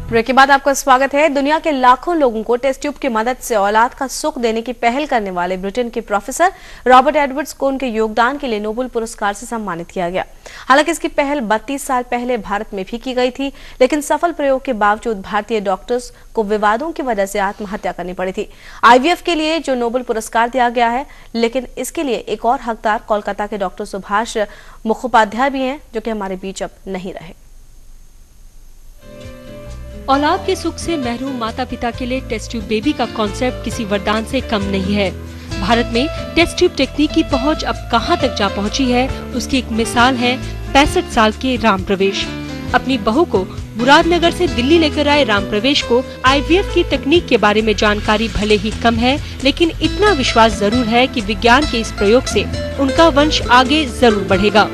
Break के बाद आपका स्वागत है। दुनिया के लाखों लोगों को टेस्ट ट्यूब की मदद से औलाद का सुख देने की पहल करने वाले ब्रिटेन के प्रोफेसर रॉबर्ट एडवर्ड्स को उनके योगदान के लिए नोबेल पुरस्कार से सम्मानित किया गया। हालांकि इसकी पहल 32 साल पहले भारत में भी की गई थी, लेकिन सफल प्रयोग के बावजूद भारतीय डॉक्टर्स को विवादों की वजह से आत्महत्या करनी पड़ी थी। IVF के लिए जो नोबेल पुरस्कार दिया गया है, लेकिन इसके लिए एक और हकदार कोलकाता के डॉक्टर सुभाष मुखोपाध्याय भी हैं, जो कि हमारे बीच अब नहीं रहे। औलाद के सुख से महरूम माता पिता के लिए टेस्ट ट्यूब बेबी का कॉन्सेप्ट किसी वरदान से कम नहीं है। भारत में टेस्ट ट्यूब टेक्निक की पहुंच अब कहां तक जा पहुंची है, उसकी एक मिसाल है 65 साल के राम प्रवेश। अपनी बहू को मुरादनगर से दिल्ली लेकर आए राम प्रवेश को IVF की तकनीक के बारे में जानकारी भले ही कम है, लेकिन इतना विश्वास जरूर है कि विज्ञान के इस प्रयोग से उनका वंश आगे जरूर बढ़ेगा।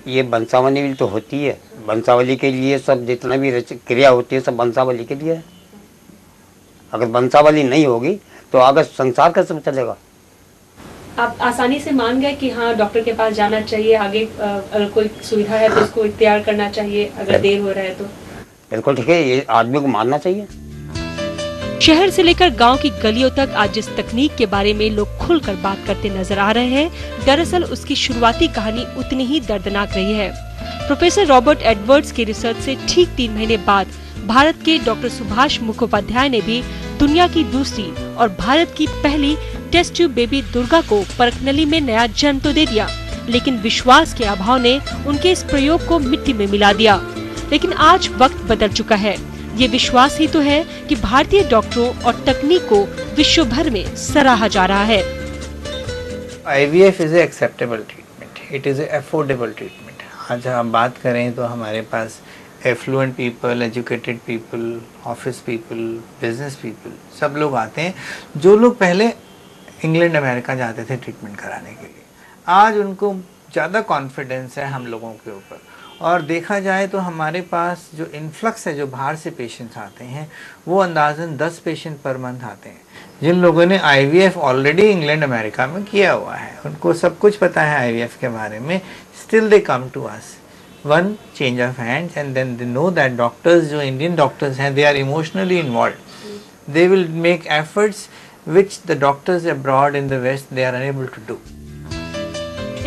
ये वंशावली भी तो होती है, वंशावली के लिए सब जितना भी क्रिया होती है सब वंशावली के लिए है। अगर वंशावली नहीं होगी तो आगे संसार कैसे चलेगा। आप आसानी से मान गए कि हाँ डॉक्टर के पास जाना चाहिए, आगे अगर कोई सुविधा है तो उसको इख्तियार करना चाहिए, अगर देर हो रहा है तो। बिल्कुल ठीक है, ये आदमी को मानना चाहिए। शहर से लेकर गांव की गलियों तक आज जिस तकनीक के बारे में लोग खुलकर बात करते नजर आ रहे हैं, दरअसल उसकी शुरुआती कहानी उतनी ही दर्दनाक रही है। प्रोफेसर रॉबर्ट एडवर्ड्स की रिसर्च से ठीक 3 महीने बाद भारत के डॉक्टर सुभाष मुखोपाध्याय ने भी दुनिया की दूसरी और भारत की पहली टेस्ट ट्यूब बेबी दुर्गा को परखनली में नया जन्म तो दे दिया, लेकिन विश्वास के अभाव ने उनके इस प्रयोग को मिट्टी में मिला दिया। लेकिन आज वक्त बदल चुका है। ये विश्वास ही तो है कि भारतीय डॉक्टरों और तकनीक को विश्व भर में सराहा जा रहा है। IVF is a acceptable treatment. It is a affordable treatment. आज हम बात करें तो हमारे पास affluent people, educated people, office people, business people सब लोग आते हैं, जो लोग पहले इंग्लैंड अमेरिका जाते थे ट्रीटमेंट कराने के लिए। आज उनको ज़्यादा कॉन्फिडेंस है हम लोगों के ऊपर। और देखा जाए तो हमारे पास जो इन्फ्लक्स है, जो बाहर से पेशेंट्स आते हैं, वो अंदाज़न 10 पेशेंट पर मंथ आते हैं। जिन लोगों ने IVF ऑलरेडी इंग्लैंड अमेरिका में किया हुआ है, उनको सब कुछ पता है IVF के बारे में, still they come to us. One change of hands and then they know that doctors, जो Indian doctors हैं, they are emotionally involved. They will make efforts which the doctors abroad in the West they are unable to do.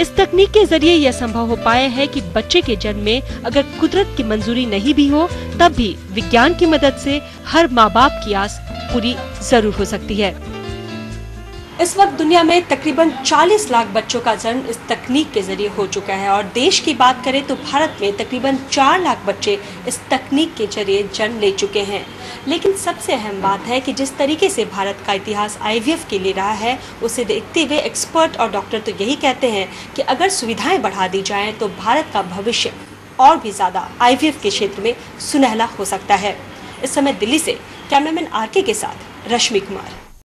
इस तकनीक के जरिए यह संभव हो पाया है कि बच्चे के जन्म में अगर कुदरत की मंजूरी नहीं भी हो, तब भी विज्ञान की मदद से हर माँ बाप की आस पूरी जरूर हो सकती है। इस वक्त दुनिया में तकरीबन 40 लाख बच्चों का जन्म इस तकनीक के जरिए हो चुका है और देश की बात करें तो भारत में तकरीबन 4 लाख बच्चे इस तकनीक के जरिए जन्म ले चुके हैं। लेकिन सबसे अहम बात है कि जिस तरीके से भारत का इतिहास IVF के लिए रहा है, उसे देखते हुए एक्सपर्ट और डॉक्टर तो यही कहते हैं कि अगर सुविधाएं बढ़ा दी जाएं तो भारत का भविष्य और भी ज्यादा IVF के क्षेत्र में सुनहला हो सकता है। इस समय दिल्ली से कैमरामैन RK के साथ रश्मि कुमार।